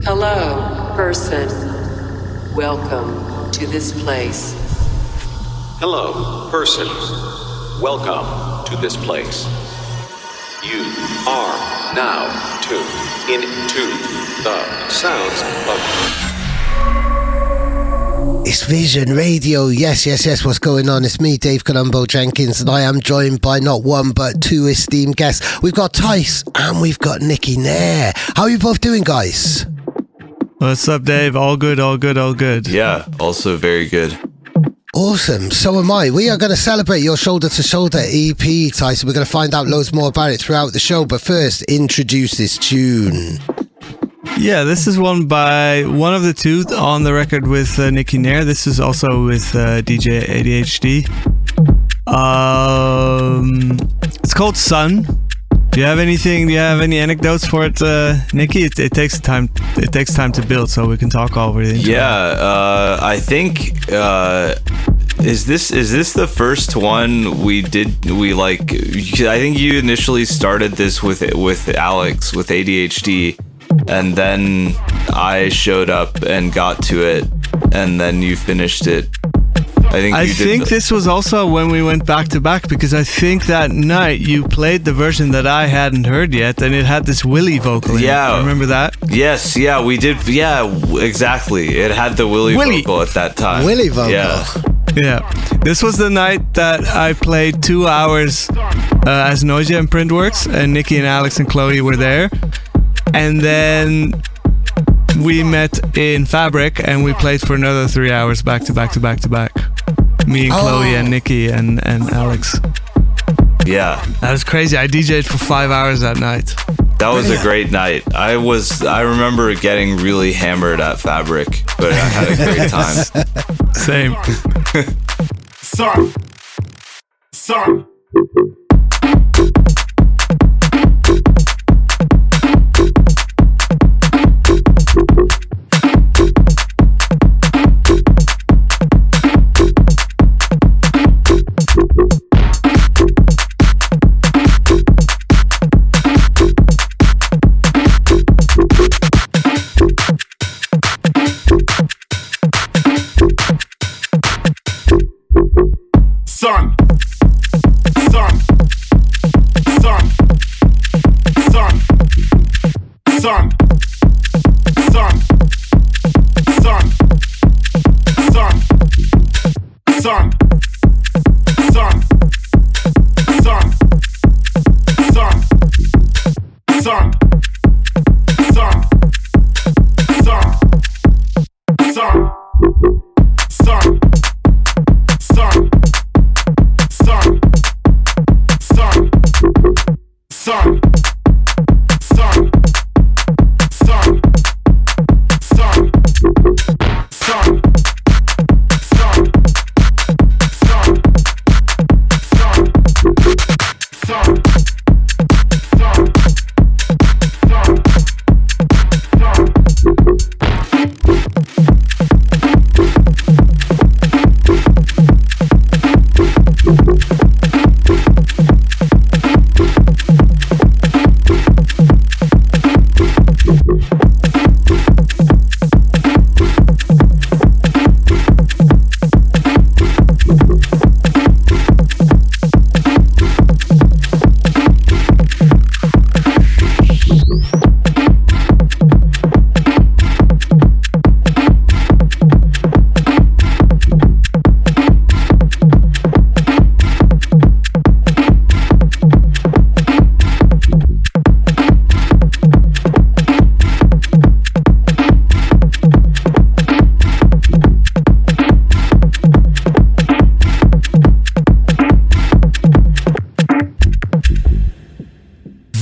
Hello, person. Welcome to this place. Hello, person. Welcome to this place. You are now tuned into the sounds of... It's Vision Radio. Yes. What's going on? It's me, Dave Colombo Jenkins, and I am joined by not one but two esteemed guests. We've got Tice and we've got Nikki Nair. How are you both doing, guys? What's up, Dave? All good. Yeah, also very good. Awesome. So am I. We are going to celebrate your Shoulder to Shoulder EP, Tice. We're going to find out loads more about it throughout the show. But first, introduce this tune. Yeah, this is one by one of the two on the record with Nikki Nair. This is also with DJ ADHD. It's called Sun. Do you have any anecdotes for it, Nikki? It takes time. It takes time to build, so we can talk over it. Yeah, I think is this the first one we did? I think you initially started this with Alex with ADHD, and then I showed up and got to it, and then you finished it. I think this was also when we went back to back, because I think that night you played the version that I hadn't heard yet, and it had this Willy vocal in it. Remember that? Yes, yeah, we did. Yeah, exactly. It had the Willy vocal at that time. Willy vocal. Yeah. This was the night that I played 2 hours as Noisia and Printworks, and Nikki and Alex and Chloe were there. And then we met in Fabric and we played for another 3 hours back to back. Me and Chloe and Nikki and Alex. Yeah. That was crazy. I DJ'd for 5 hours that night. That was a great night. I remember getting really hammered at Fabric, but I had a great time. Same. Son.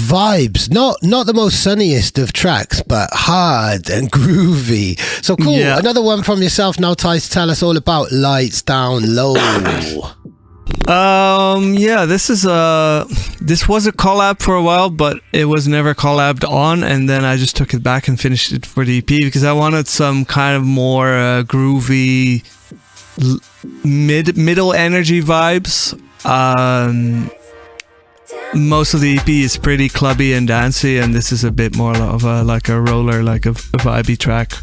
Vibes, not the most sunniest of tracks, but hard and groovy. So cool. Yeah. Another one from yourself now, Tice. Tell us all about Lights Down Low. Yeah, this was a collab for a while, but it was never collabed on, and then I just took it back and finished it for the EP because I wanted some kind of more groovy middle energy vibes. Most of the EP is pretty clubby and dancey, and this is a bit more of like a roller, like a vibey track,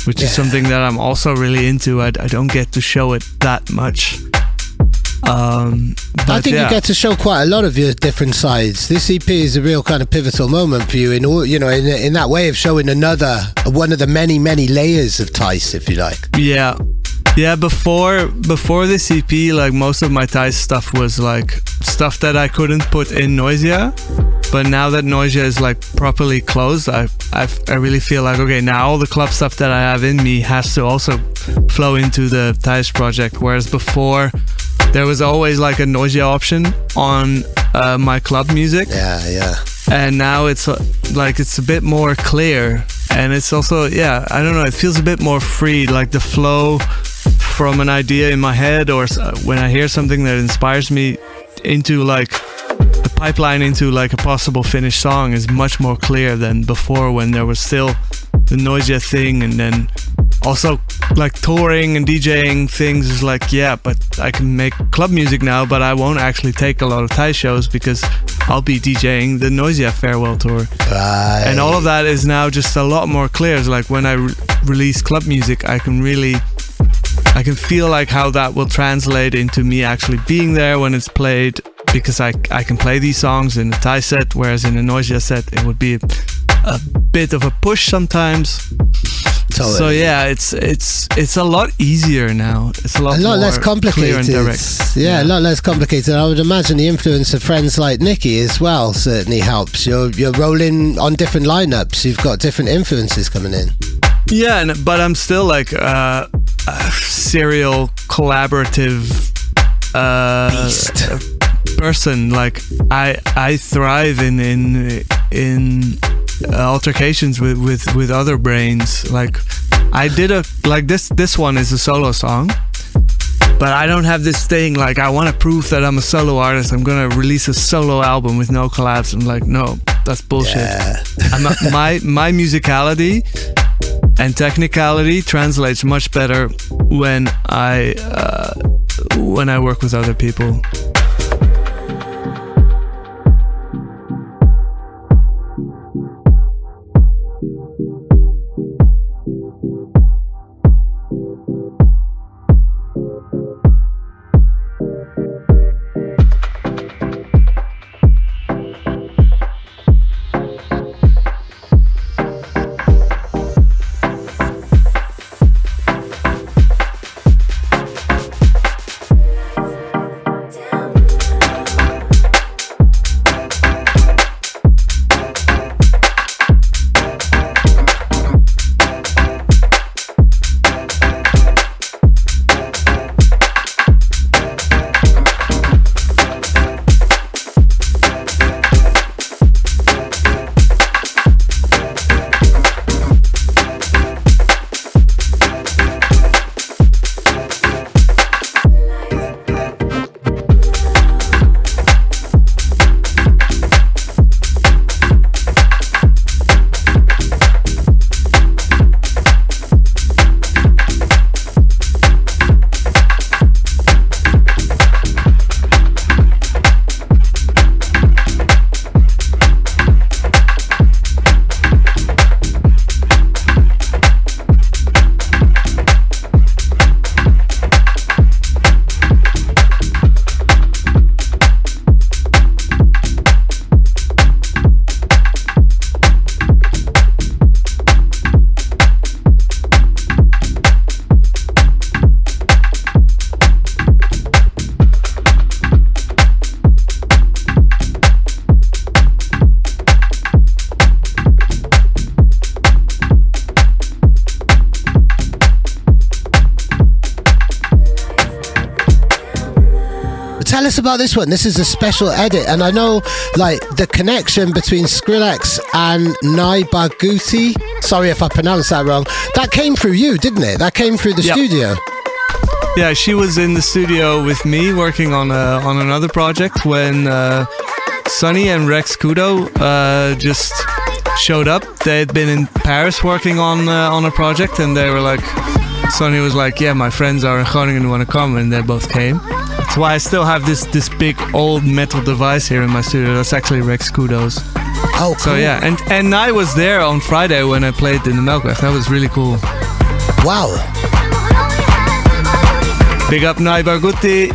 which is something that I'm also really into. I don't get to show it that much. I think you get to show quite a lot of your different sides. This EP is a real kind of pivotal moment for you in all, in that way of showing one of the many layers of Tice, if you like. Yeah, before this EP, like most of my Tice stuff was like stuff that I couldn't put in Noisia. But now that Noisia is like properly closed, I really feel like, okay, now all the club stuff that I have in me has to also flow into the Tice project. Whereas before, there was always like a Noisia option on my club music. Yeah. And now it's a bit more clear. And it's also, I don't know, it feels a bit more free, like the flow from an idea in my head, or when I hear something that inspires me into like the pipeline into like a possible finished song is much more clear than before, when there was still the Noisia thing. And then also like touring and DJing things is like, but I can make club music now, but I won't actually take a lot of Thai shows because I'll be DJing the Noisia farewell tour. Right. And all of that is now just a lot more clear. It's like when I release club music, I can feel like how that will translate into me actually being there when it's played, because I can play these songs in a Thai set, whereas in a Noisia set it would be a bit of a push sometimes. Totally. So it's a lot easier now. It's a lot less complicated. Clear and direct. Yeah, a lot less complicated. I would imagine the influence of friends like Nikki as well certainly helps. You're rolling on different lineups. You've got different influences coming in. Yeah, but I'm still like a serial collaborative person. Like I thrive in altercations with other brains. Like I did this one is a solo song, but I don't have this thing like I want to prove that I'm a solo artist. I'm gonna release a solo album with no collabs. I'm like, no, that's bullshit. Yeah. My musicality and technicality translates much better when I work with other people. Tell us about this one. This is a special edit, and I know like the connection between Skrillex and Barghouti. Sorry if I pronounced that wrong. That came through you, didn't it? That came through the studio. Yeah, she was in the studio with me working on another project when Sonny and Rex Kudo just showed up. They had been in Paris working on a project, and they were like, Sonny was like, yeah, my friends are in Groningen and want to come, and they both came. That's why I still have this big old metal device here in my studio. That's actually Rex Kudo's. Oh, cool. So yeah, and I was there on Friday when I played in the Melkweg. That was really cool. Wow. Big up Nai Barghouti.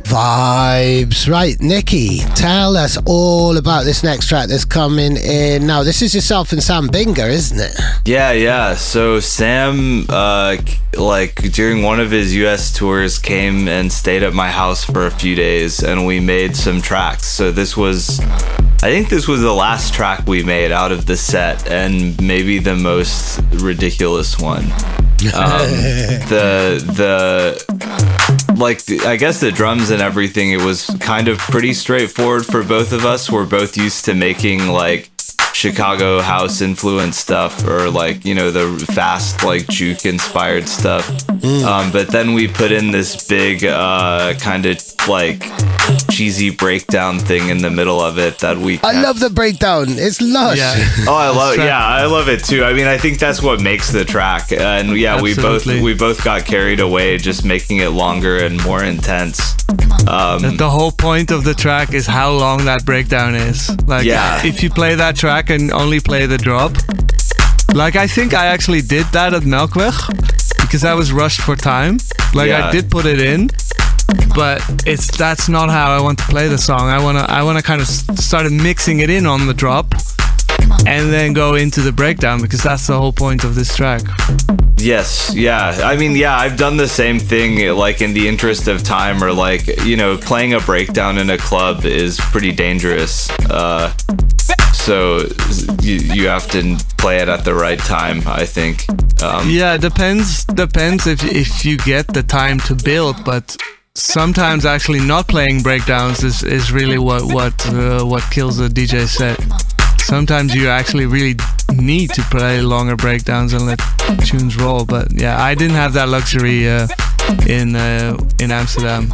Vibes. Right, Nikki, tell us all about this next track that's coming in now. This is yourself and Sam Binga, isn't it? Yeah. So Sam, during one of his US tours, came and stayed at my house for a few days, and we made some tracks. So I think this was the last track we made out of the set, and maybe the most ridiculous one. I guess the drums and everything, it was kind of pretty straightforward for both of us. We're both used to making like Chicago house influenced stuff, or the fast juke inspired stuff. But then we put in this big kind of cheesy breakdown thing in the middle of it that we I love the breakdown. It's lush. Yeah. Oh, I love it too. I mean, I think that's what makes the track. And yeah, Absolutely. we both got carried away just making it longer and more intense. The whole point of the track is how long that breakdown is. If you play that track and only play the drop, I think I actually did that at Melkweg because I was rushed for time. I did put it in, but that's not how I want to play the song. I wanna kind of start mixing it in on the drop and then go into the breakdown, because that's the whole point of this track. Yes, yeah. I mean, yeah, I've done the same thing, in the interest of time, or playing a breakdown in a club is pretty dangerous. So you have to play it at the right time, I think. Yeah, depends if you get the time to build, but sometimes actually not playing breakdowns is really what kills a DJ set. Sometimes you actually really need to play longer breakdowns and let tunes roll. But yeah, I didn't have that luxury in Amsterdam.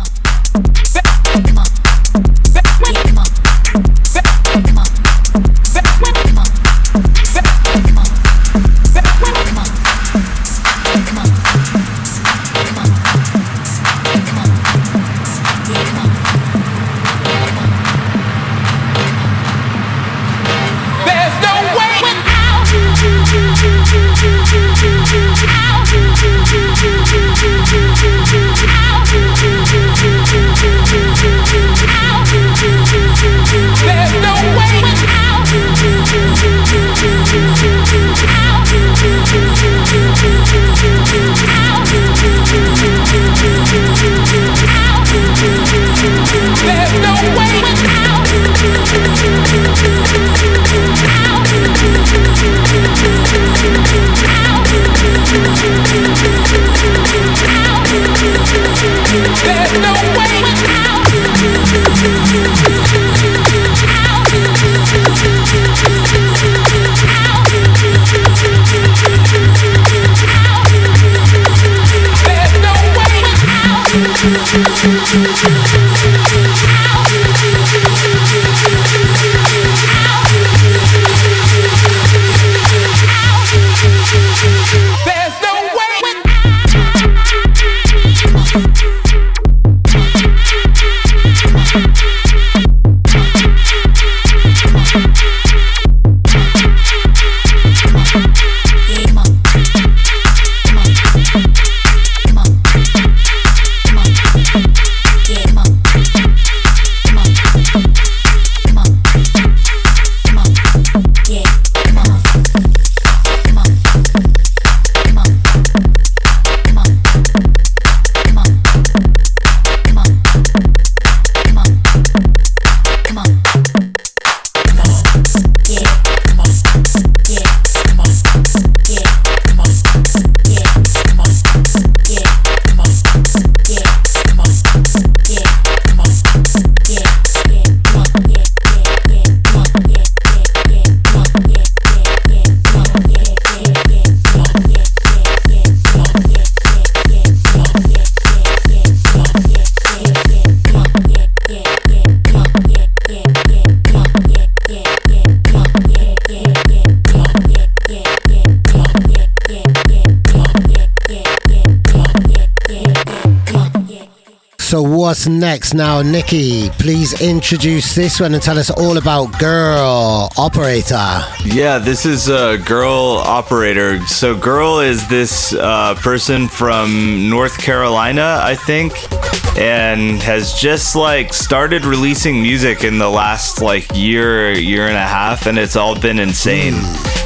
So what's next now, Nikki? Please introduce this one and tell us all about Girl Operator. Yeah, this is Girl Operator. So Girl is this person from North Carolina, I think, and has just like started releasing music in the last like year and a half, and it's all been insane.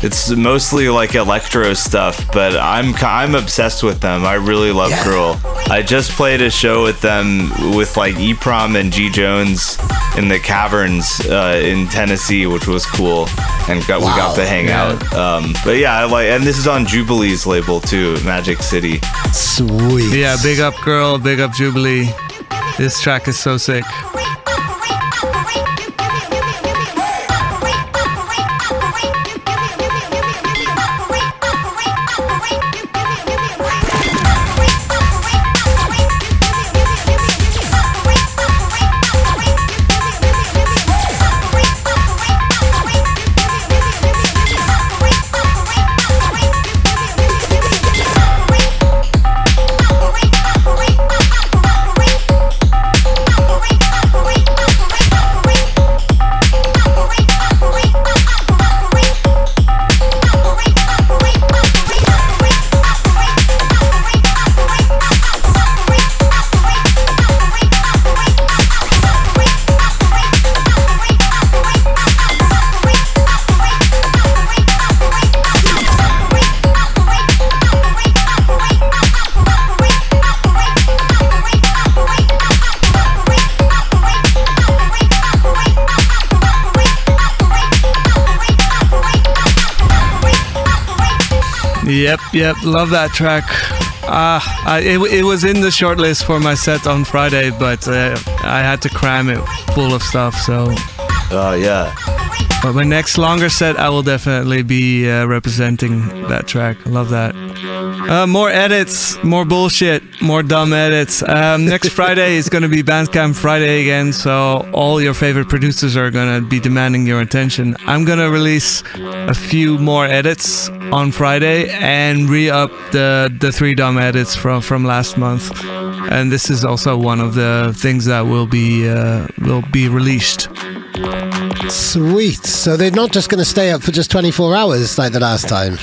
It's mostly like electro stuff, but I'm obsessed with them. I really love Girl. I just played a show with them with like E-Prom and G Jones in the Caverns in Tennessee, which was cool, and we got to hang out. But yeah, I like, and this is on Jubilee's label too, Magic City. Sweet. Yeah, big up Girl, big up Jubilee. This track is so sick. Yep, love that track. It was in the shortlist for my set on Friday, but I had to cram it full of stuff, so... yeah. But my next longer set, I will definitely be representing that track. I love that. More edits, more bullshit, more dumb edits. Next Friday is going to be Bandcamp Friday again, so all your favorite producers are going to be demanding your attention. I'm going to release a few more edits on Friday and re-up the 3 dumb edits from last month. And this is also one of the things that will be released. Sweet. So they're not just going to stay up for just 24 hours like the last time?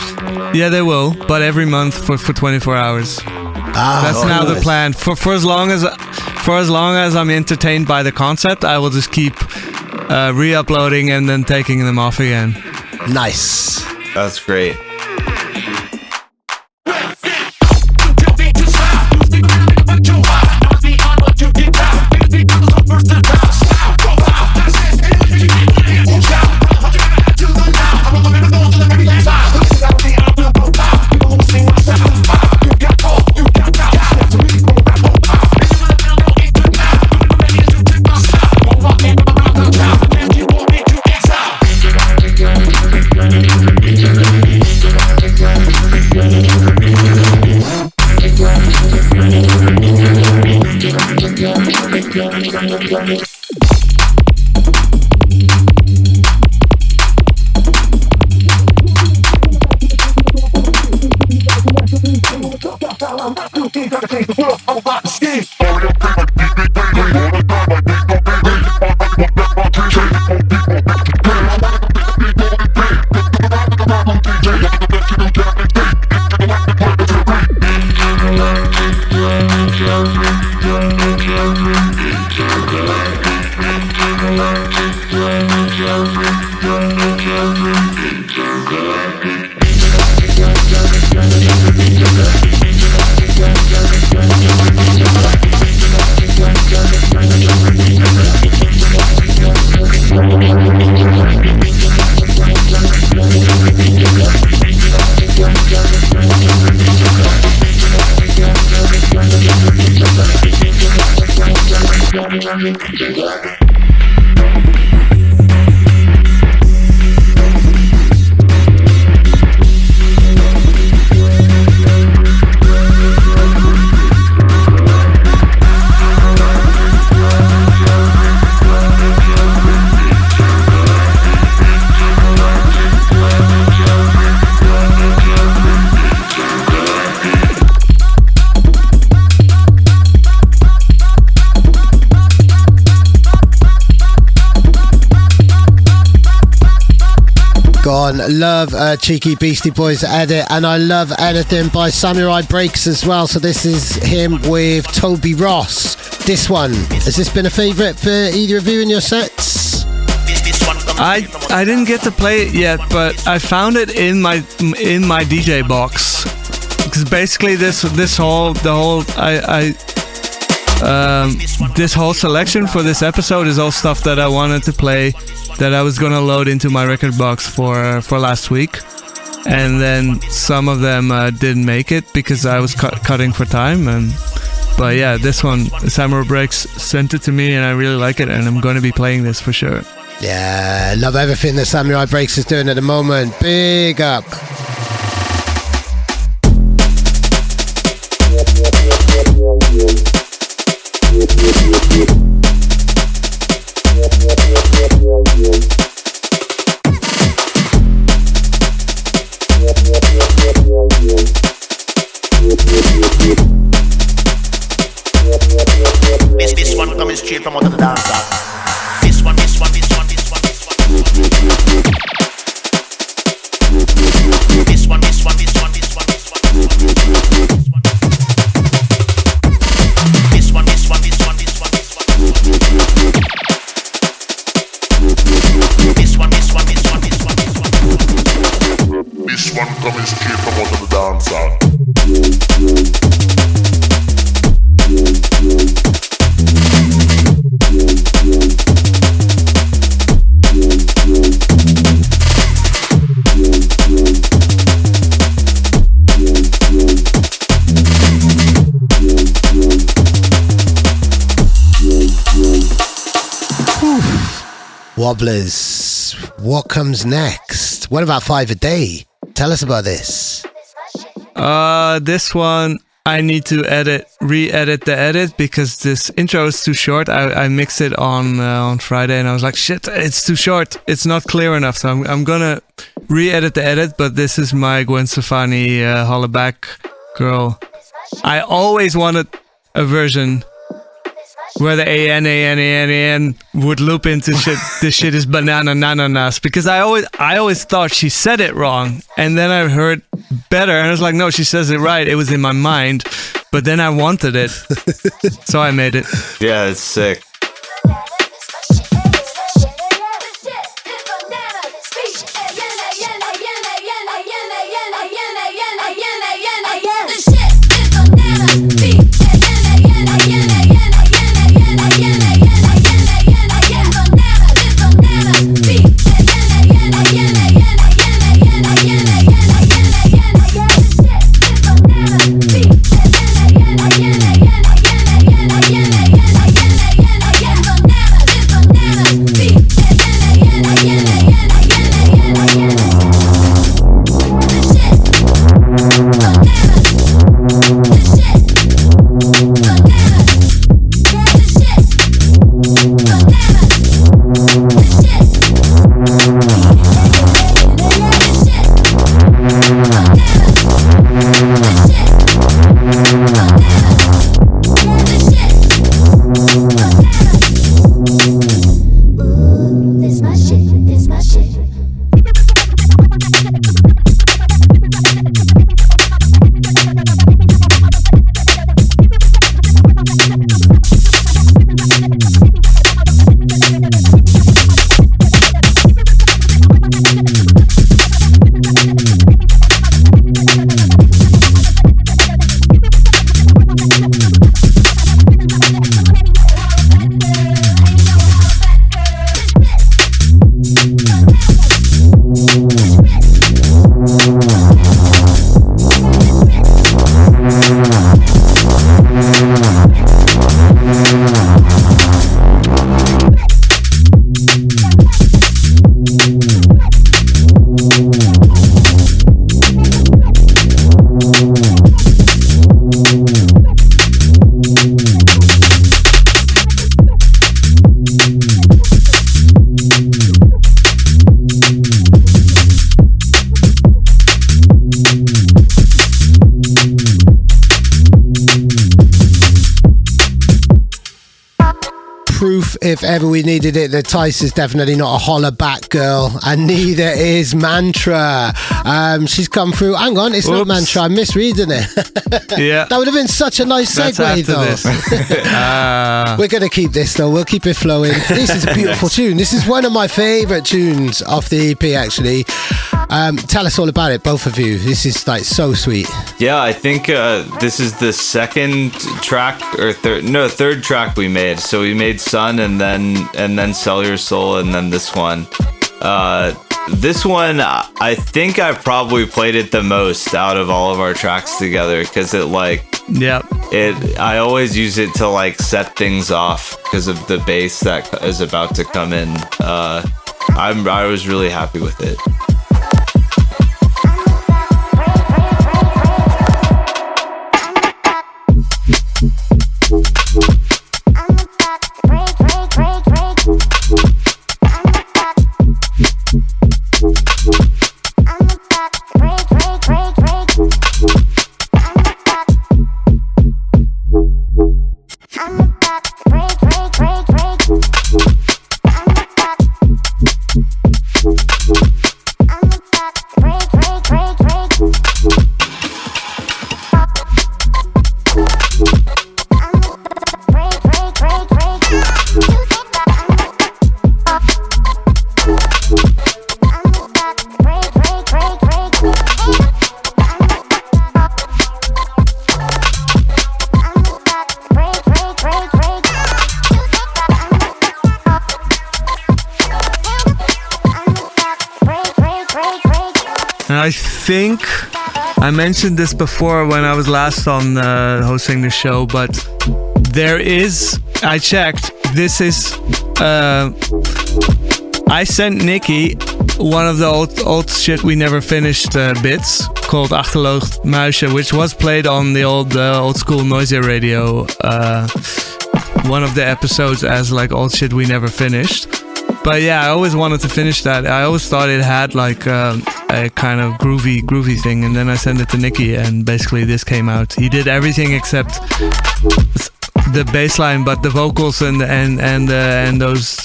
Yeah, they will, but every month for 24 hours. That's now the plan. For as long as I'm entertained by the concept, I will just keep re-uploading and then taking them off again. Nice. That's great. one. Love Cheeky Beastie Boys edit, and I love anything by Samurai Breaks as well. So this is him with Toby Ross. This one, has this been a favourite for either of you in your sets? I didn't get to play it yet, but I found it in my DJ box. Because basically this whole selection for this episode is all stuff that I wanted to play, that I was gonna load into my record box for last week, and then some of them didn't make it because I was cutting for time. But yeah, this one, Samurai Breaks sent it to me, and I really like it, and I'm gonna be playing this for sure. Yeah, love everything that Samurai Breaks is doing at the moment. Big up. This one coming straight from out of the dance. This one. This one coming straight from out of the dance. Wobblers, what comes next? What about 5 a day? Tell us about this. This one I need to re-edit the edit because this intro is too short. I mixed it on Friday and I was like, shit, it's too short. It's not clear enough. So I'm gonna re-edit the edit. But this is my Gwen Stefani Holla Back Girl. I always wanted a version where the AN would loop into shit. This shit is BANANANANANAS, because I always thought she said it wrong, and then I heard better and I was like, no, she says it right. It was in my mind, but then I wanted it, so I made it. Yeah, it's sick. if ever we needed it, that Tice is definitely not a holler back girl, and neither is Mantra. She's come through. Hang on, it's not Mantra. I'm misreading it. Yeah. That would have been such a nice That's segue, after though. this. We're going to keep this, though. We'll keep it flowing. This is a beautiful tune. This is one of my favourite tunes off the EP, actually. Tell us all about it, both of you. This is like so sweet. Yeah, I think this is the second track or third track we made. So we made Sun and then Sell Your Soul and then this one. This one, I think I probably played it the most out of all of our tracks together because it I always use it to like set things off because of the bass that is about to come in. I was really happy with it. I think I mentioned this before when I was last on hosting the show, but there is, I checked, this is, I sent Nikki one of the old shit we never finished bits called Achterloogd Muisje, which was played on the old school Noisia radio, one of the episodes as like old shit we never finished. But yeah, I always wanted to finish that. I always thought it had like a kind of groovy thing, and then I sent it to Nikki, and basically this came out. He did everything except the bass line, but the vocals and those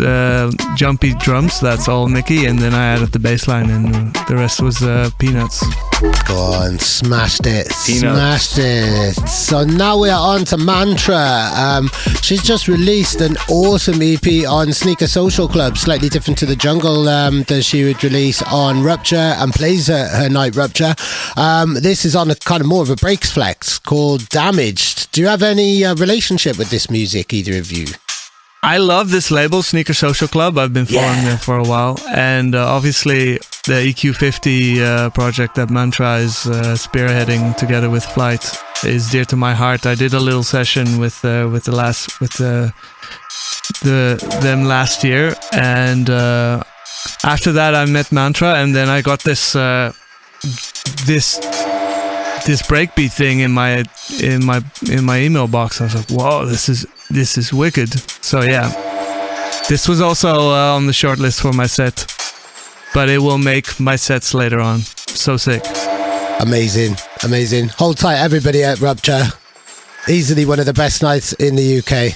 jumpy drums, that's all Nikki, and then I added the bass line, and the rest was peanuts. Go on, smashed it. Peanuts. Smashed it. So now we are on to Mantra. She's just released an awesome EP on Sneaker Social Club, slightly different to the jungle that she would release on Rupture and plays her night Rupture. This is on a kind of more of a breaks flex called Damaged. Do you have any relationship with this music, either of you? I love this label, Sneaker Social Club. I've been following them for a while. And obviously the EQ50 project that Mantra is spearheading together with Flight is dear to my heart. I did a little session with them last year, and after that I met Mantra, and then I got this breakbeat thing in my email box. I was like, whoa, this is wicked. So yeah, this was also on the short list for my set, but it will make my sets later on. So sick. Amazing. Hold tight, everybody at Rupture. Easily one of the best nights in the UK.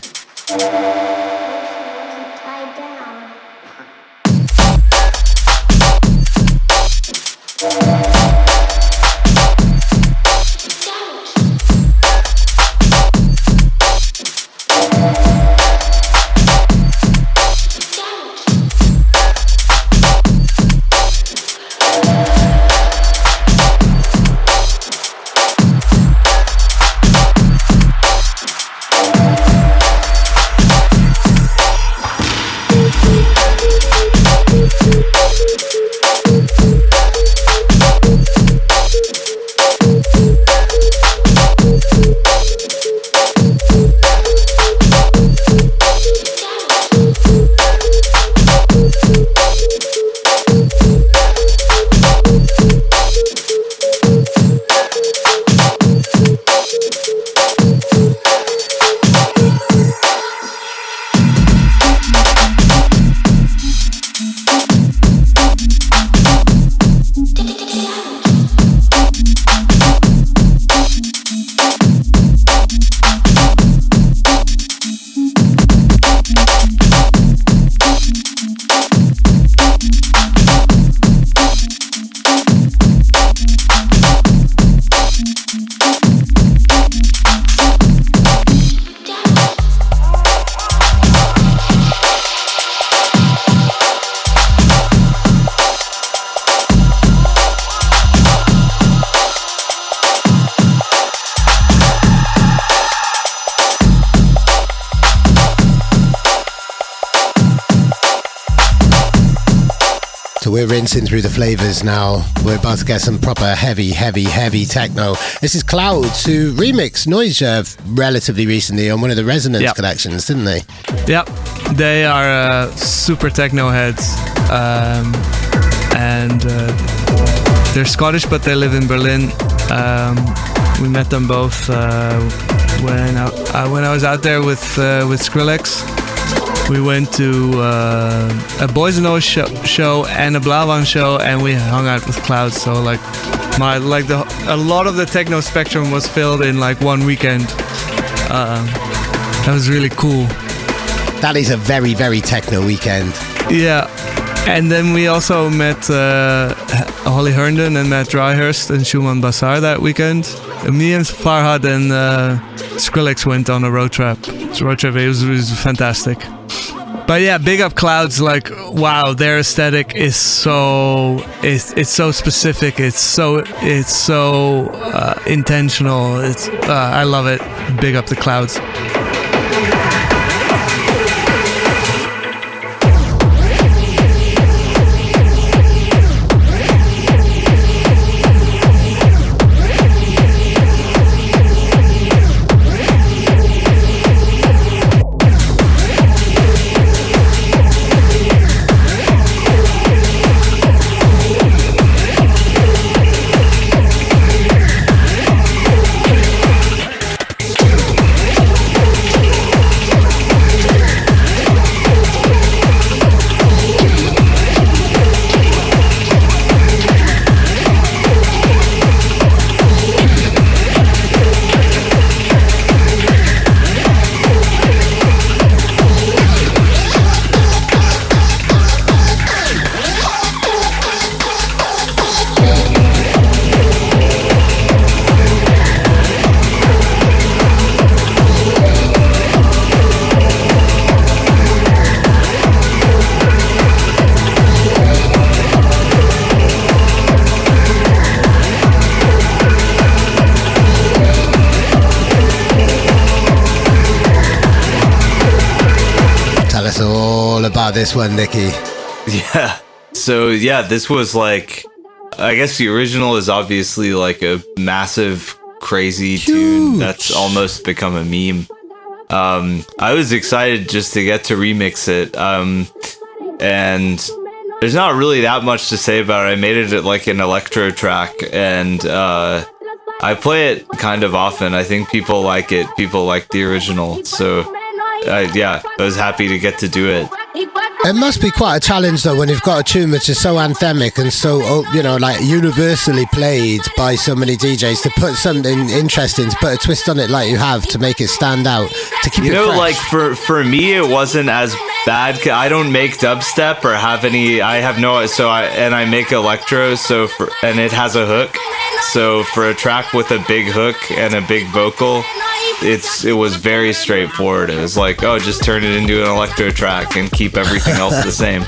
So we're rinsing through the flavors now. We're about to get some proper heavy techno. This is Clouds, who remixed Noisia relatively recently on one of the Resonance collections, didn't they? Yep, they are super techno heads, and they're Scottish, but they live in Berlin. We met them both when I was out there with Skrillex. We went to a Boys and O's show and a Blavan show, and we hung out with Clouds. So like a lot of the techno spectrum was filled in like one weekend. That was really cool. That is a very, very techno weekend. Yeah. And then we also met Holly Herndon and Matt Dryhurst and Shuman Basar that weekend. Me and Farhad and Skrillex went on a road trip. It was fantastic. But yeah, big up Clouds. Like, wow, their aesthetic is it's so specific. It's so intentional. I love it. Big up the Clouds. This one, Nikki. Yeah. So yeah, this was like, I guess the original is obviously like a massive, crazy tune that's almost become a meme. I was excited just to get to remix it. And there's not really that much to say about it. I made it like an electro track, and I play it kind of often. I think people like it. People like the original. So yeah, I was happy to get to do it. It must be quite a challenge though when you've got a tune which is so anthemic and so, like universally played by so many DJs, to put something interesting, to put a twist on it like you have, to make it stand out, to keep it fresh. Like for me it wasn't as bad. I don't make dubstep or have any. I have no. I make electro. And it has a hook. So for a track with a big hook and a big vocal, it was very straightforward. It was like, oh, just turn it into an electro track and keep everything else the same.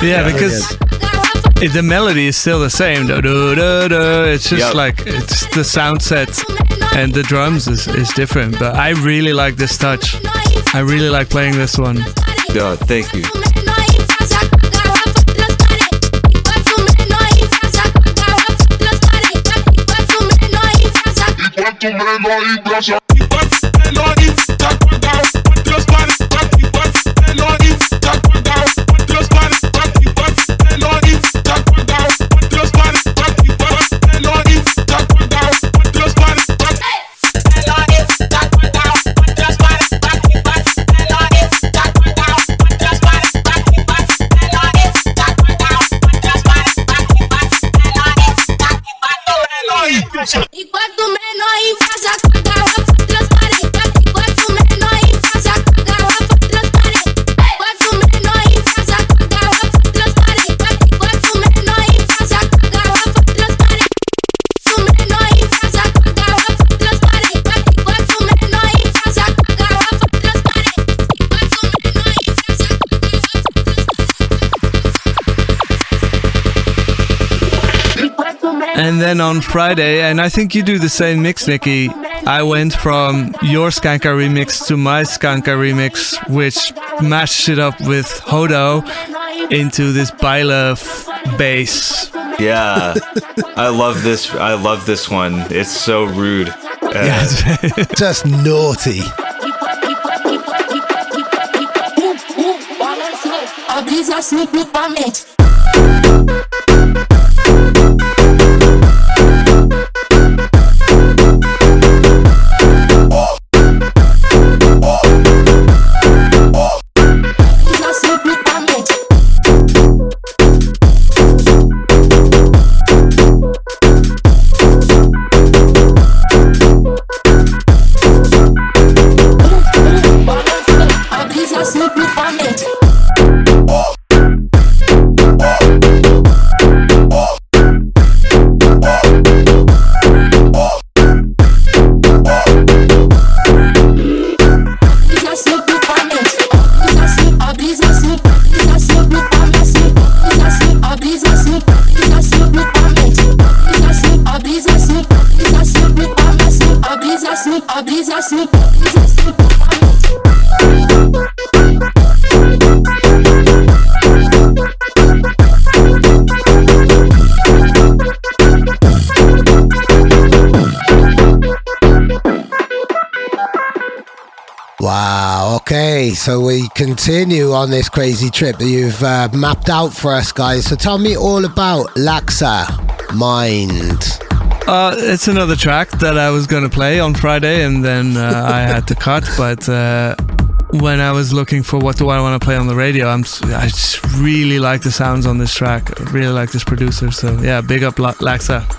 Yeah, because the melody is still the same. It's just like, it's the sound set and the drums is different. But I really like this touch. I really like playing this one. Yeah, thank you. And then on Friday, and I think you do the same mix, Nikki, I went from your Skanka remix to my Skanka remix, which mashed it up with Hodo into this Baile bass. Yeah, I love this. I love this one. It's so rude. Just naughty. Wow, okay, so we continue on this crazy trip that you've mapped out for us, guys. So tell me all about Laksa Mind. It's another track that I was going to play on Friday, and then I had to cut. But when I was looking for what do I want to play on the radio, I just really like the sounds on this track. I really like this producer. So yeah, big up Laksa.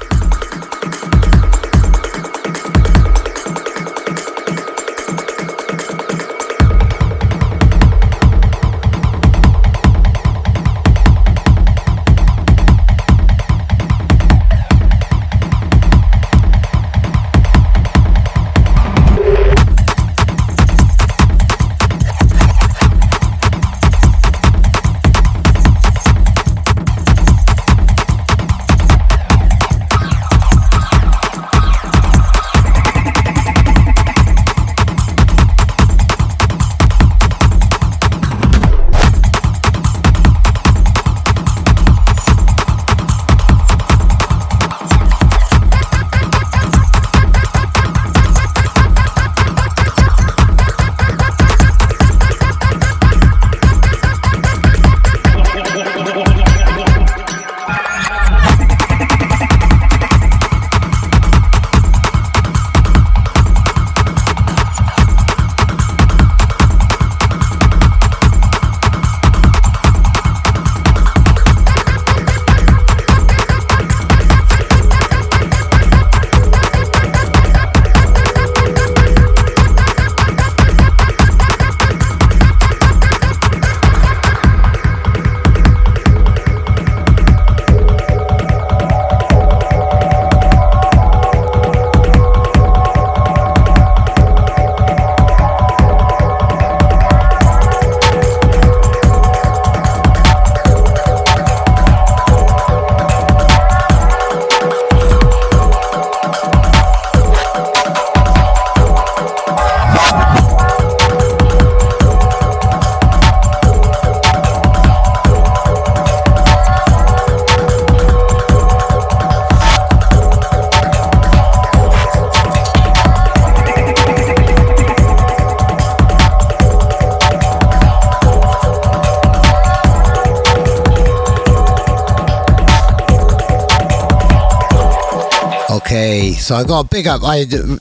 Okay, so I got a big up.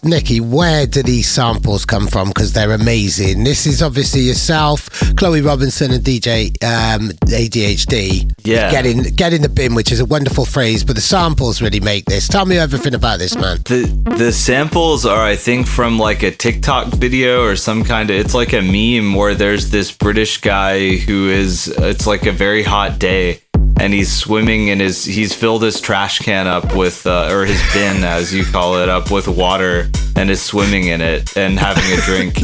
Nikki, where do these samples come from? Because they're amazing. This is obviously yourself, Chloe Robinson, and DJ ADHD. Yeah. Get in the bin, which is a wonderful phrase, but the samples really make this. Tell me everything about this, man. The samples are, I think, from like a TikTok video or some kind of, it's like a meme where there's this British guy who is, it's like a very hot day, and he's swimming in he's filled his trash can up with, or his bin, as you call it, up with water, and is swimming in it and having a drink.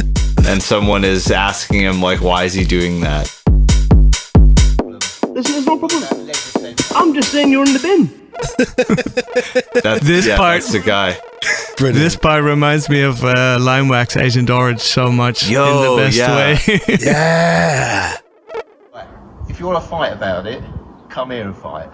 And someone is asking him, like, why is he doing that? There's no problem. I'm just saying you're in the bin. That's the guy. Brilliant. This part reminds me of Limewax Agent Orange so much in the best way. Yeah. If you want to fight about it, come here and fight.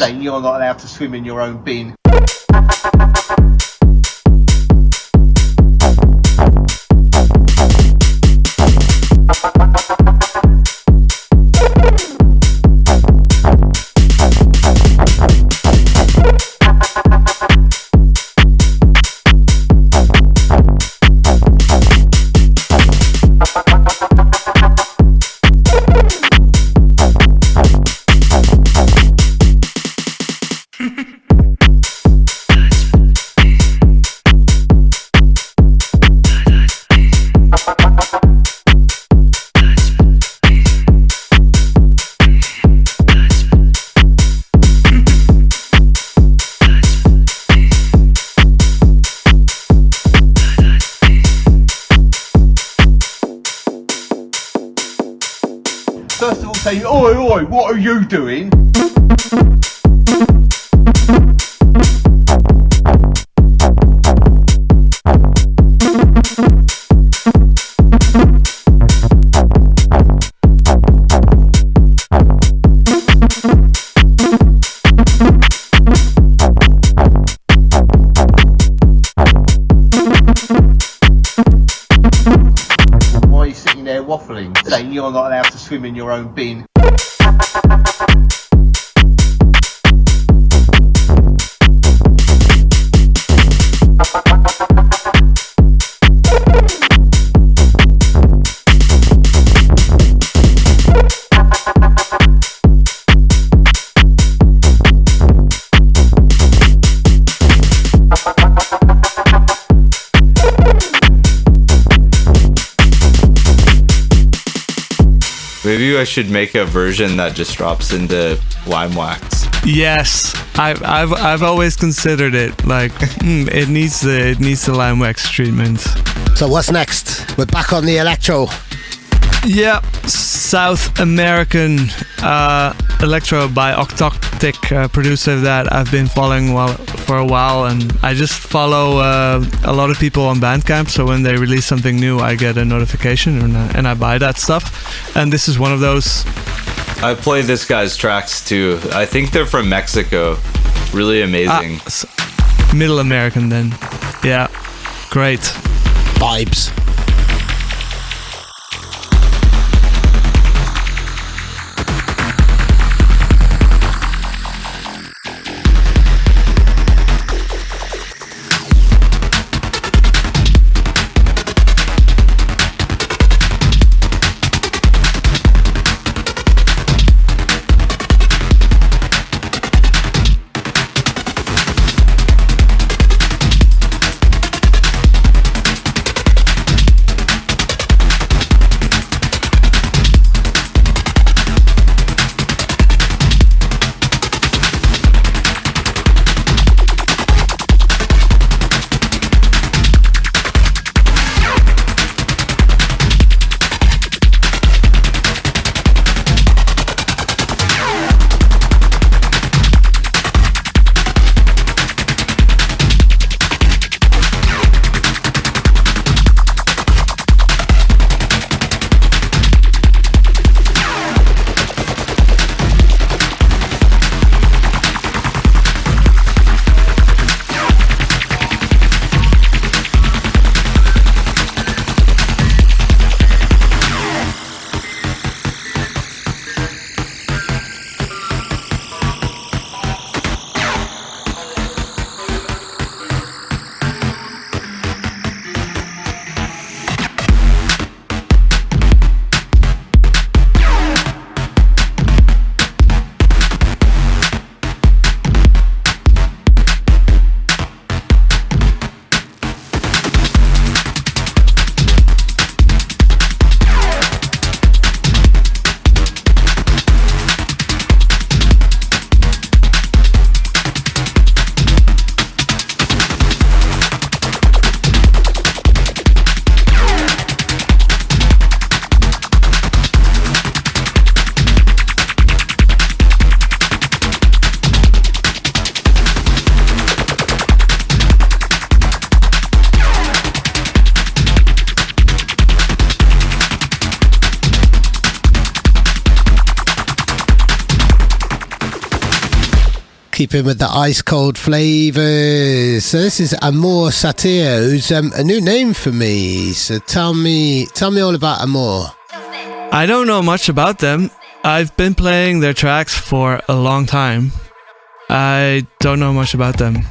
saying you're not allowed to swim in your own bin. First of all saying, oi, oi, what are you doing? Why are you sitting there waffling, saying you're not allowed to swim in your own bin? Maybe I should make a version that just drops into lime wax. Yes, I've always considered it. Like, it needs the lime wax treatment. So what's next? We're back on the electro. Yeah, South American electro by Octoptic, producer that I've been following for a while, and I just follow a lot of people on Bandcamp, so when they release something new I get a notification and I buy that stuff, and this is one of those. I play this guy's tracks too. I think they're from Mexico. Really amazing. Middle American then. Yeah, great. Vibes. Keeping with the ice cold flavors. So this is Amor Satyr, who's a new name for me. So tell me all about Amor. I don't know much about them. I've been playing their tracks for a long time. I don't know much about them.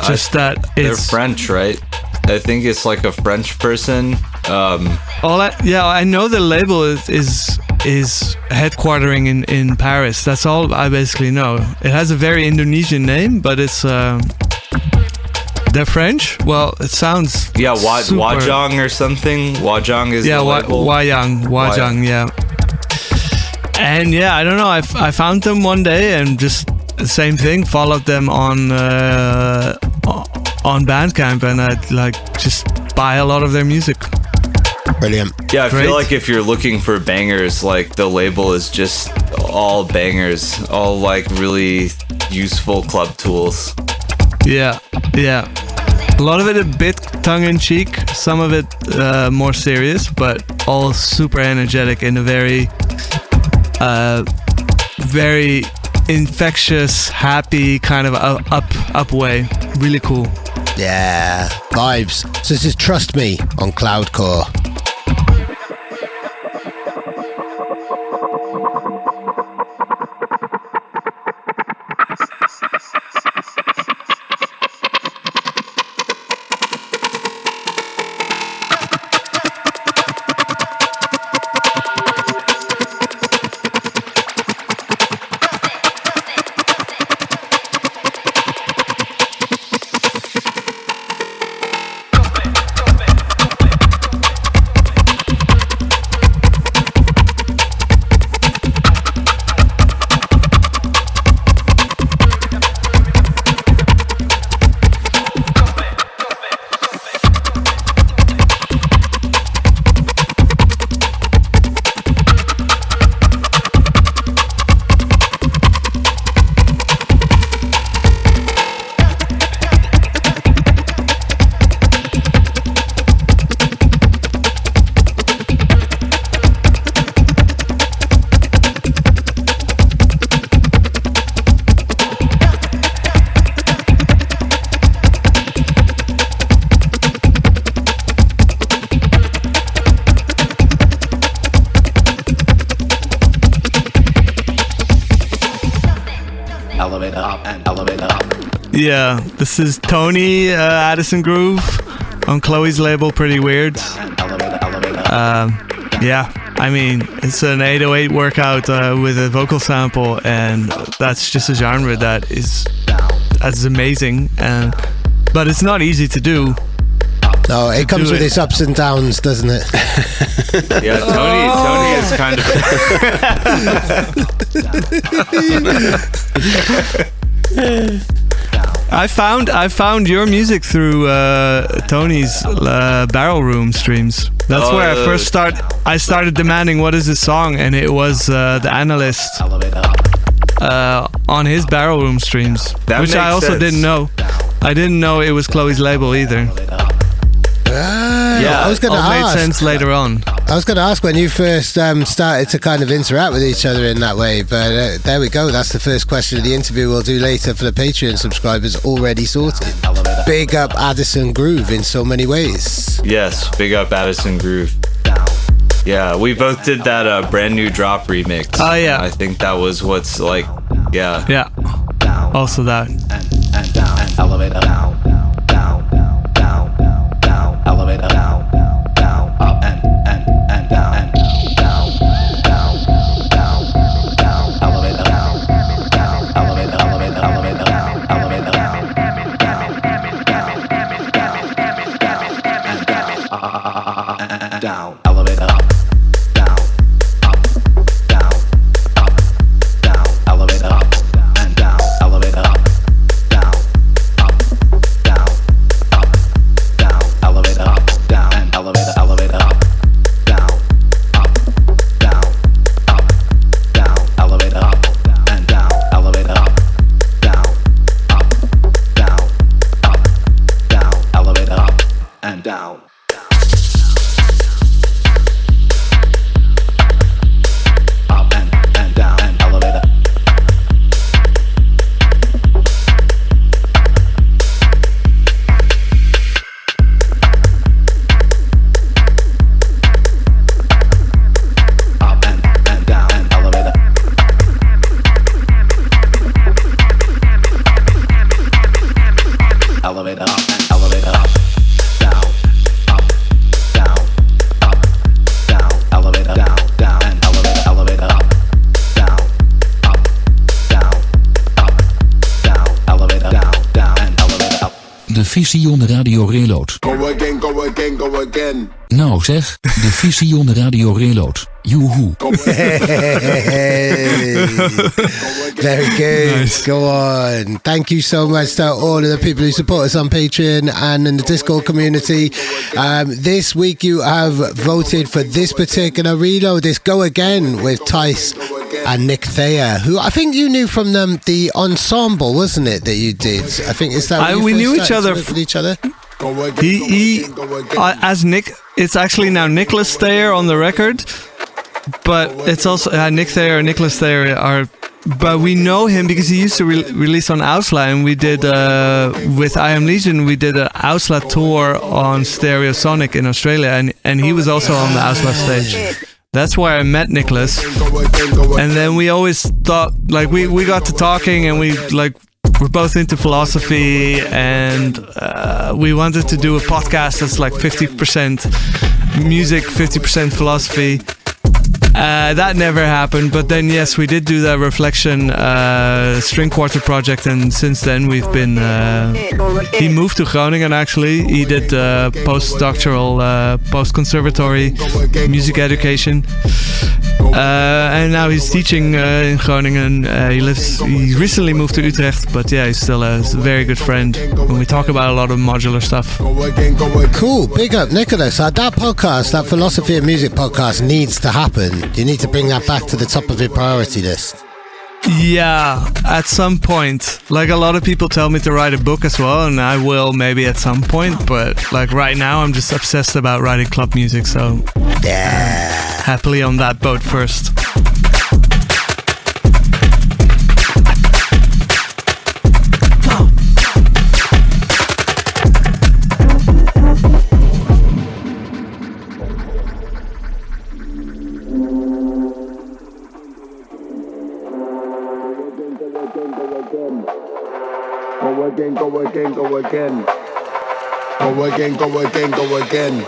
Just that they're it's French, right? I think it's like a French person. I know the label is headquartering in Paris. That's all I basically know. It has a very Indonesian name, but it's they're French. Well, it sounds super... Wajang or something. Wajang is the label. Wajang, yeah. And yeah, I don't know. I found them one day and just the same thing. Followed them on Bandcamp, and I'd like just buy a lot of their music. Brilliant. Yeah, I Great. feel like if you're looking for bangers, like the label is just all bangers, all like really useful club tools. Yeah. A lot of it a bit tongue-in-cheek, some of it more serious, but all super energetic in a very infectious, happy kind of up way. Really cool. Yeah, vibes. So this is Trust Me on CLOUDCORE. Yeah, this is Tony Addison Groove on Chloe's label, Pretty Weird. Yeah, I mean, it's an 808 workout with a vocal sample, and that's just a genre that's amazing. But it's not easy to do. No, it comes with its ups and downs, doesn't it? Yeah, Tony is kind of. I found your music through Tony's Barrel Room streams. That's where I first started demanding what is this song, and it was the Analyst on his Barrel Room streams, which I also didn't know. I didn't know it was Chloe's label either. Yeah, I was going to ask. Made sense later on. I was going to ask when you first started to kind of interact with each other in that way, but there we go. That's the first question of the interview we'll do later for the Patreon subscribers, already sorted. Big up Addison Groove in so many ways. Yes, big up Addison Groove. Yeah, we both did that brand new drop remix. Oh yeah, I think that was what's like, yeah. Yeah. Also that. Elevator down, down, down, down, elevator down, down, up and down, and down, down, down, down, elevator down, down, elevator, elevator, elevator down, elevator down, down, down, down, and down, elevator up, down, up, down, up, down, elevator up, and down, elevator up. Vision Radio Reload. Go again, go again, go again. Nou zeg, de Vision Radio Reload. Joehoe. Very good. Nice. Go on. Thank you so much to all of the people who support us on Patreon and in the Discord community. This week you have voted for this particular reload, this Go Again with Tice and Nick Thayer, who I think you knew from the ensemble, wasn't it, that you did? I think is that what we knew each other. With each other. He as Nick, it's actually now Nicholas Thayer on the record, but it's also Nick Thayer and Nicholas Thayer are. But we know him because he used to release on Ausla, and we did with I Am Legion. We did an Ausla tour on Stereosonic in Australia, and he was also on the Ausla stage. That's where I met Nicholas, and then we always thought like we got to talking, and we're both into philosophy, and we wanted to do a podcast that's like 50% music, 50% philosophy. That never happened, but then yes, we did do that Reflection string quartet project, and since then we've been he moved to Groningen. Actually, he did postdoctoral post-conservatory music education, and now he's teaching in Groningen. He recently moved to Utrecht, but yeah, he's still a very good friend, and we talk about a lot of modular stuff. Cool, big up Nicholas. That podcast, that philosophy of music podcast, needs to happen. You need to bring that back to the top of your priority list. Yeah, at some point. Like a lot of people tell me to write a book as well, and I will maybe at some point, but like right now I'm just obsessed about writing club music, so yeah, happily on that boat first. Go again, go again, go again. Go again, go again, go again.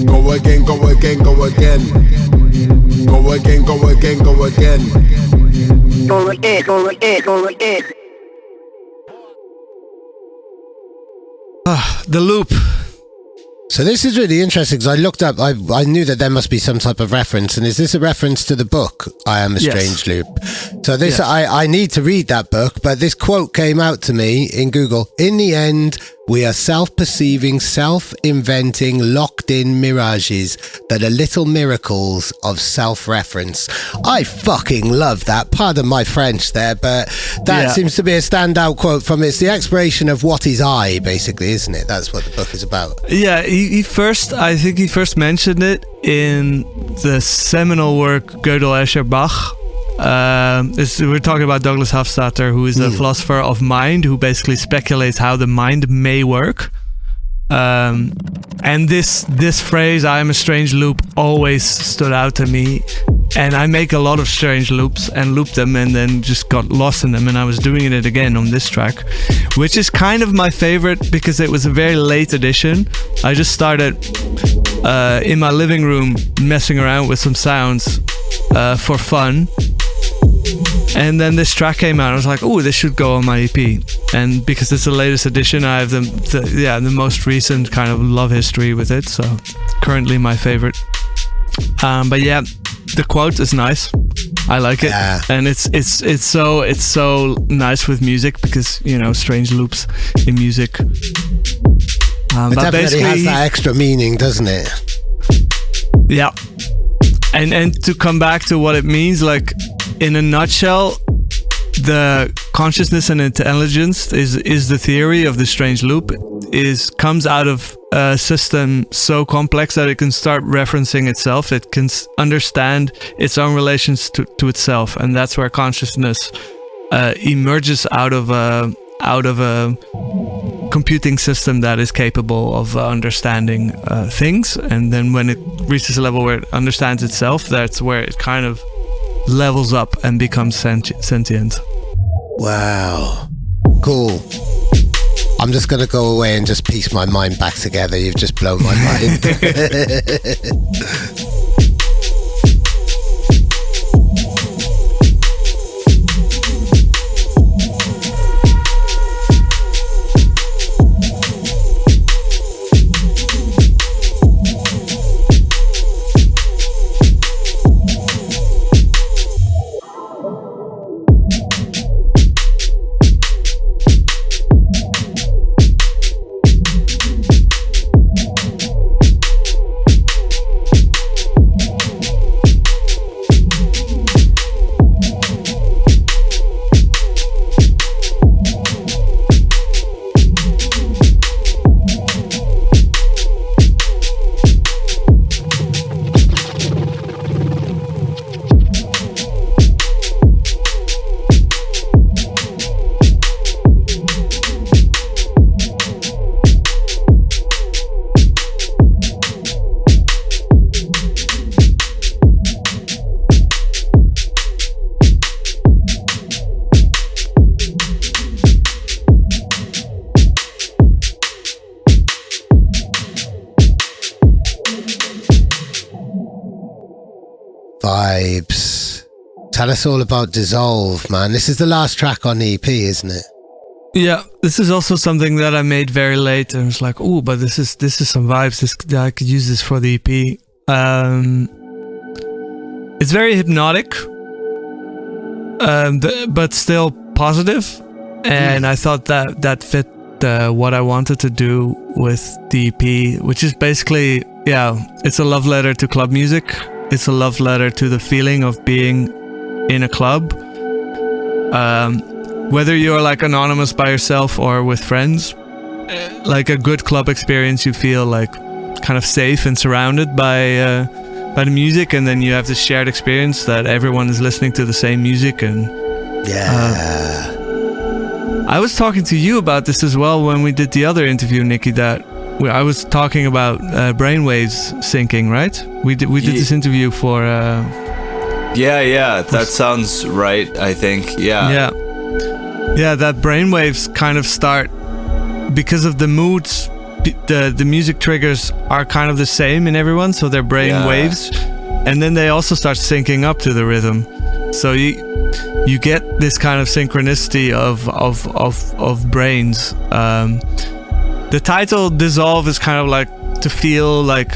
Go again, go again, go again. Go again, go again, go again. Go again, go again, go again. The loop. So this is really interesting because I looked up, I knew that there must be some type of reference, and is this a reference to the book, I Am a Strange Loop? So this, I need to read that book, but this quote came out to me in Google. In the end, we are self-perceiving, self-inventing, locked-in mirages that are little miracles of self-reference. I fucking love that. Pardon my French there, but that seems to be a standout quote from it's the exploration of what is I, basically, isn't it? That's what the book is about. Yeah, I think he first mentioned it in the seminal work Gödel, Escher, Bach. We're talking about Douglas Hofstadter, who is a philosopher of mind, who basically speculates how the mind may work. And this phrase, I am a strange loop, always stood out to me. And I make a lot of strange loops and loop them and then just got lost in them, and I was doing it again on this track, which is kind of my favorite because it was a very late edition. I just started in my living room messing around with some sounds for fun, and then this track came out. I was like, oh, this should go on my EP. And because it's the latest edition, I have the most recent kind of love history with it, so currently my favorite. But yeah, the quote is nice. I like it, and it's so nice with music because, you know, strange loops in music. It definitely has that extra meaning, doesn't it? Yeah, and to come back to what it means, like in a nutshell, the consciousness and intelligence is the theory of the strange loop. Comes out of a system so complex that it can start referencing itself. It can understand its own relations to itself, and that's where consciousness emerges out of a computing system that is capable of understanding things. And then when it reaches a level where it understands itself, that's where it kind of levels up and becomes sentient. Wow, cool. I'm just going to go away and just piece my mind back together. You've just blown my mind. Vibes. Tell us all about Dissolve, man. This is the last track on the EP, isn't it? Yeah, this is also something that I made very late, and I was like, oh, but this is some vibes. I could use this for the EP. It's very hypnotic, but still positive, and I thought that fit what I wanted to do with the EP, which is basically, it's a love letter to club music. It's a love letter to the feeling of being in a club. Whether you're like anonymous by yourself or with friends, like a good club experience, you feel like kind of safe and surrounded by the music, and then you have this shared experience that everyone is listening to the same music. And I was talking to you about this as well when we did the other interview, Nikki, that I was talking about brainwaves syncing, right? We did this interview for... that sounds right, I think. Yeah, that brainwaves kind of start because of the moods. The music triggers are kind of the same in everyone, so they're brain waves, and then they also start syncing up to the rhythm. So you get this kind of synchronicity of brains. The title Dissolve is kind of like to feel like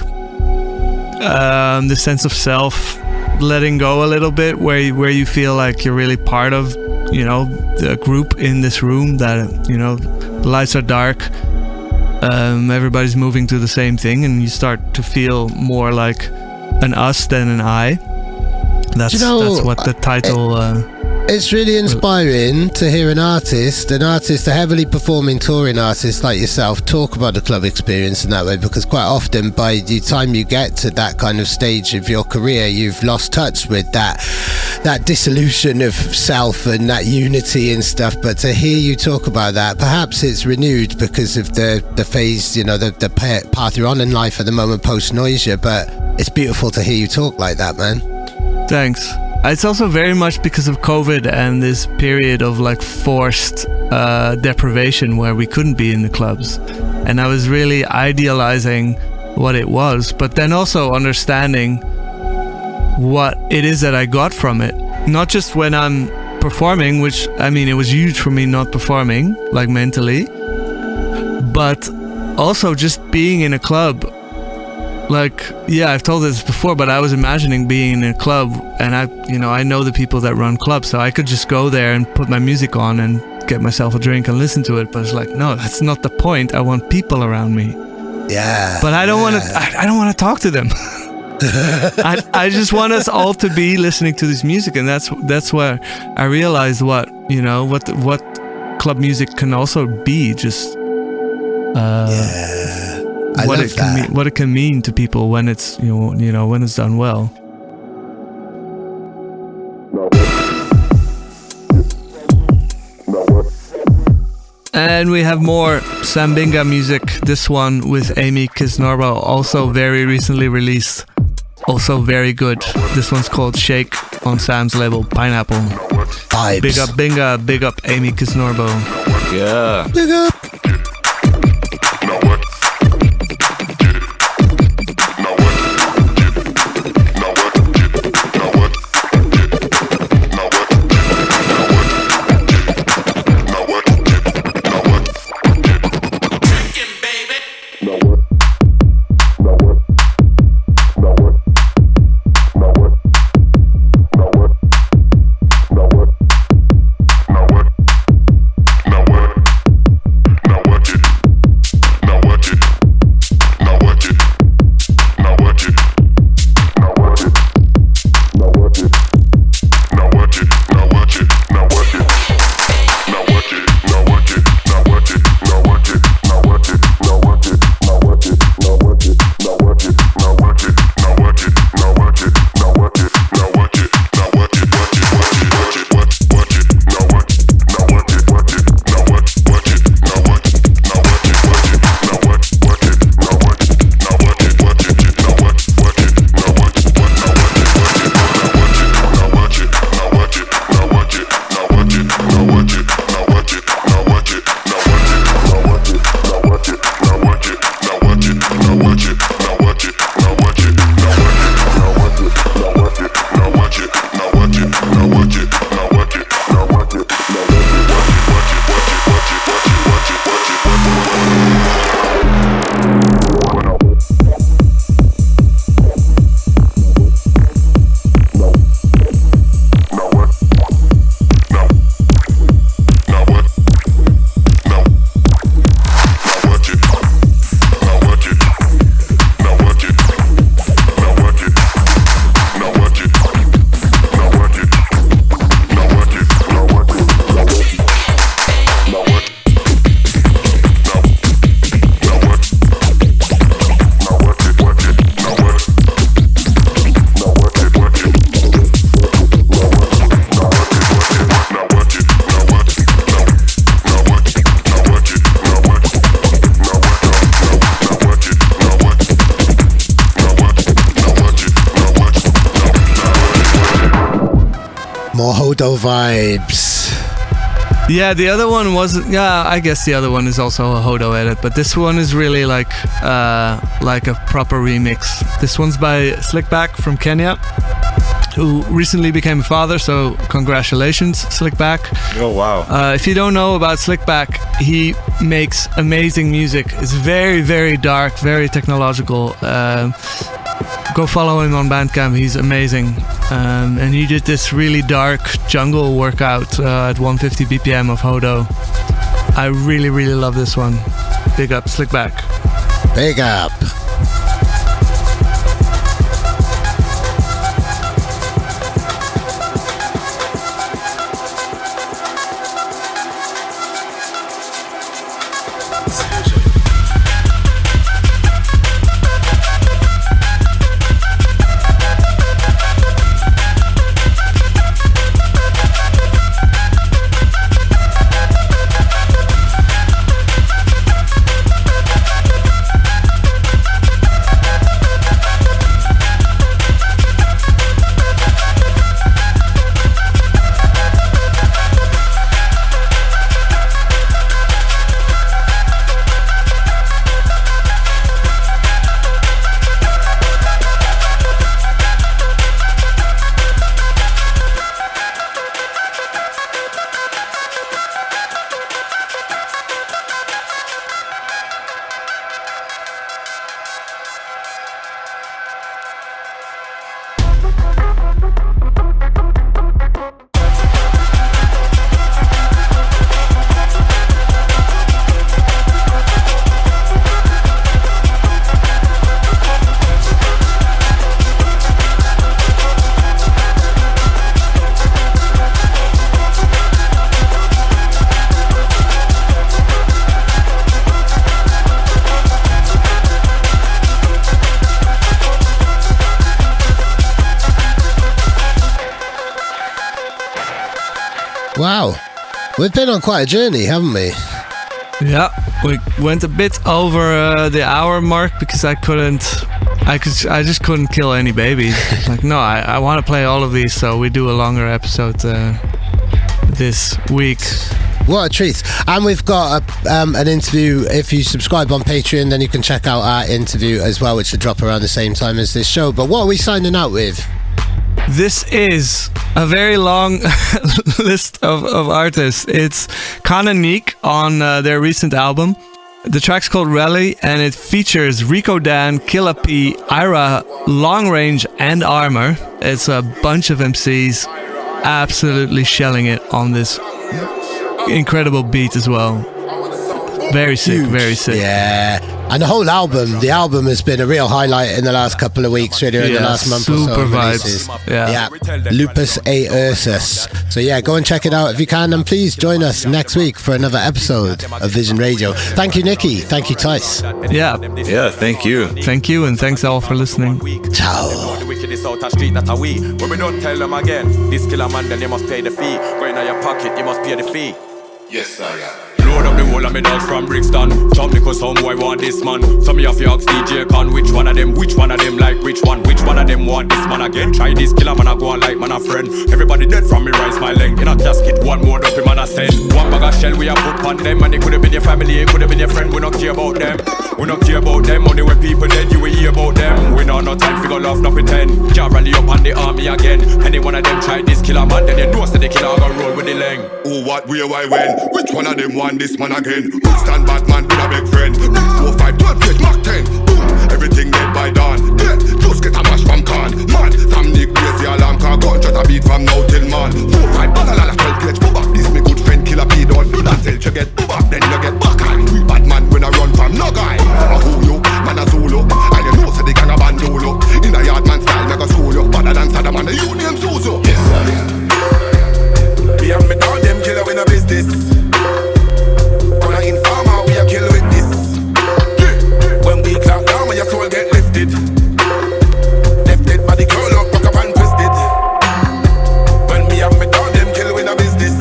the sense of self letting go a little bit, where you feel like you're really part of, the group in this room, that, the lights are dark, everybody's moving to the same thing, and you start to feel more like an us than an I. That's what the title... It's really inspiring to hear an artist, a heavily performing touring artist like yourself, talk about the club experience in that way, because quite often by the time you get to that kind of stage of your career, you've lost touch with that dissolution of self and that unity and stuff. But to hear you talk about that, perhaps it's renewed because of the phase, the path you're on in life at the moment post-Noisia, but it's beautiful to hear you talk like that, man. Thanks. It's also very much because of COVID and this period of like forced deprivation where we couldn't be in the clubs. And I was really idealizing what it was, but then also understanding what it is that I got from it. Not just when I'm performing, which, I mean, it was huge for me not performing, like mentally, but also just being in a club. Like, yeah, I've told this before, but I was imagining being in a club, and I know the people that run clubs, so I could just go there and put my music on and get myself a drink and listen to it. But it's like, no, that's not the point. I want people around me. Yeah. But I don't want to. I don't want to talk to them. I just want us all to be listening to this music, and that's where I realized what club music can also be. Just what it can mean to people when it's when it's done well. And we have more Sam Binga music. This one with Amy Kisnorbo, also very recently released, also very good. This one's called Shake on Sam's label Pineapple. Vibes. Big up Binga, big up Amy Kisnorbo. Yeah. Big up. Hodo vibes. Yeah, the other one wasn't. Yeah, I guess the other one is also a Hodo edit, but this one is really like a proper remix. This one's by Slickback from Kenya, who recently became a father, so congratulations, Slickback. Oh, wow. If you don't know about Slickback, he makes amazing music. It's very, very dark, very technological. Go follow him on Bandcamp, he's amazing. And he did this really dark jungle workout at 150 BPM of Hodo. I really, really love this one. Big up, Slickback. Big up. Wow. We've been on quite a journey, haven't we? Yeah, we went a bit over the hour mark because I just couldn't kill any babies. Like, no, I want to play all of these, so we do a longer episode this week. What a treat. And we've got an interview. If you subscribe on Patreon, then you can check out our interview as well, which will drop around the same time as this show. But what are we signing out with? This is a very long list of artists. It's KAHN&NEEK on their recent album. The track's called Rally, and it features Rico Dan, Killa P, Ira, Long Range, and Armor. It's a bunch of MCs absolutely shelling it on this incredible beat as well. Very sick, Huge. very sick. Yeah. And the whole album, has been a real highlight in the last couple of weeks, really, in the last month or so. Super Releases. vibes. Yeah. Lupus Aursus. So yeah, go and check it out if you can, and please join us next week for another episode of Vision Radio. Thank you, Nikki. Thank you, Tice. Yeah. Yeah, thank you. Thank you, and thanks all for listening. Ciao. The wickedest out of street that are we. When we don't tell them again, this killer man, then you must pay the fee. Going in your pocket, you must pay the fee. Yes, I am. Load up the whole of me dogs from Brixton. Chop because homeboy want this man. Some of you ask DJ Khan, which one of them like which one of them want this man again. Try this killer man, I go on like man a friend. Everybody dead from me rise my length. In a casket, one more up him man a send. One bag of shell we a put on them. And it could have been your family, it could have been your friend. We not care about them. We not care about them. Only when people dead, you will hear about them. We know no time figure love, not pretend. Can't rally up on the army again. Any one of them try this killer man, then they know that the killer gonna roll with the leng. Who, what, where, why, when? Which one of them want this man again? Stand Batman with a big friend. 4, 5, 12, 8, Mach 10. Boom, everything dead by dawn. Dead, just get a mash from Khan. Man, some Nick raise the alarm car. Gunshot a beat from now till man. 4, 5, banana, 12 gauge. Go back, this me good friend Killa P. Don't do that till you get back, then you get back on. We bad man when I run from no guy. A Hodo, man a Zulu. And you know so they gang a bandolo. In a yard man style, make a school you. Better than Saddam and the Union Suso. Yes, sir. Me and me down them killer in a business. On a informer we a kill with this. When we clap down your soul get lifted. Lifted body curl up, back up and twisted. When me and me down them kill in a business.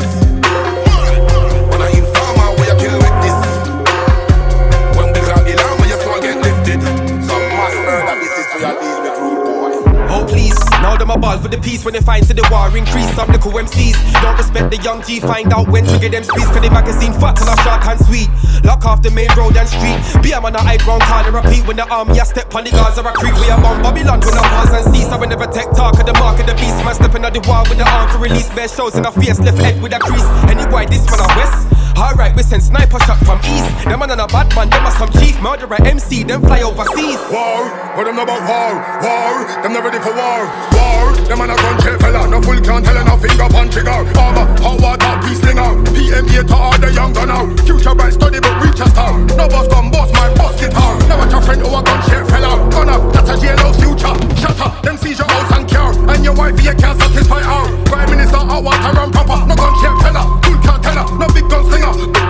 On a informer we a kill with this. When we clap down your soul get lifted. Some mass murder business we a deal with rude boy. Oh please, now them a ball for the peace. When they find to the war increase. Some the cool MCs don't respect the young G. Find out when to get them squeeze. Cause the magazine fat and a short and sweet. Lock off the main road and street. Be a man a hide round corner repeat. When the army a step on the Gaza a creep. We a bomb Babylon when I pause and cease. I will never take talk of the mark of the beast. Man stepping on the wall with the arm for release. Best shows in a face left head with a crease. Anyway this man a west. Alright, we send sniper shot from east. Them man on a bad man, them are some chief murderer MC, them fly overseas. War, what them know about war? War, them not ready for war. War, them man a gun shell fella. No full can't tell no finger on trigger. Armor, hot water, peace slinger. PMA to all the young gunner. Future bright study but reach a star. No boss gun, boss man, boss guitar. Never your friend who a gun shell fella. Gunner, that's a jail future. Shatter, them seize your house and cure. And your wife you can't satisfy her. Prime Minister, hot water and proper. No gun shell fella, full can't tell her. No big gun slinger.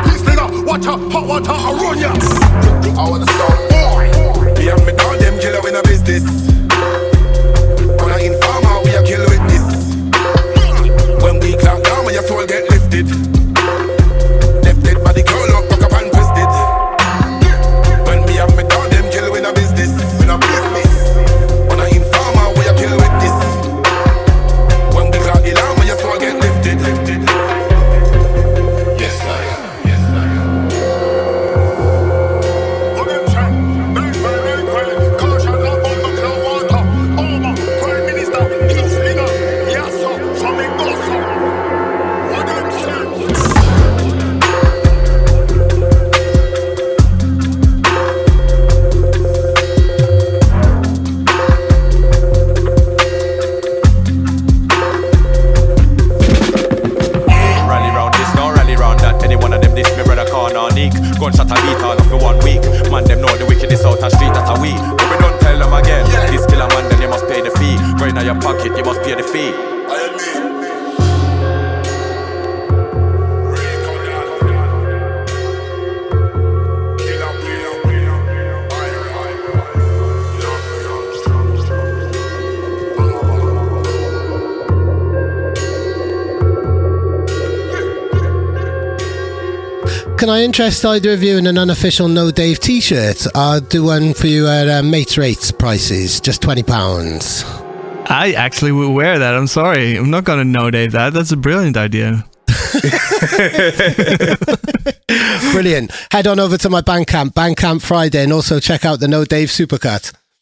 Peace slinger, watch her, hot water, I run ya. I wanna start, boy. Me and me down, them killer in a business. On a informer, we a kill with this. When we clap down, when your soul get lifted. Lifted by the girl up, back up and twisted. When me and me down, them kill in a business. In a business. On a informer, we a kill with this. When we clap down, when your soul get lifted. Yes, I am. Gunshot a beat all of for 1 week. Man, them know the wickedest out of street that are we. But we don't tell them again. This killer man, then you must pay the fee. Going in your pocket, you must pay the fee. can I interest either of you in an unofficial No Dave t-shirt? I'll do one for you at mates rates prices, just £20. I actually would wear that. I'm sorry. I'm not going to No Dave that. That's a brilliant idea. Brilliant. Head on over to my Bandcamp Friday, and also check out the No Dave Supercut.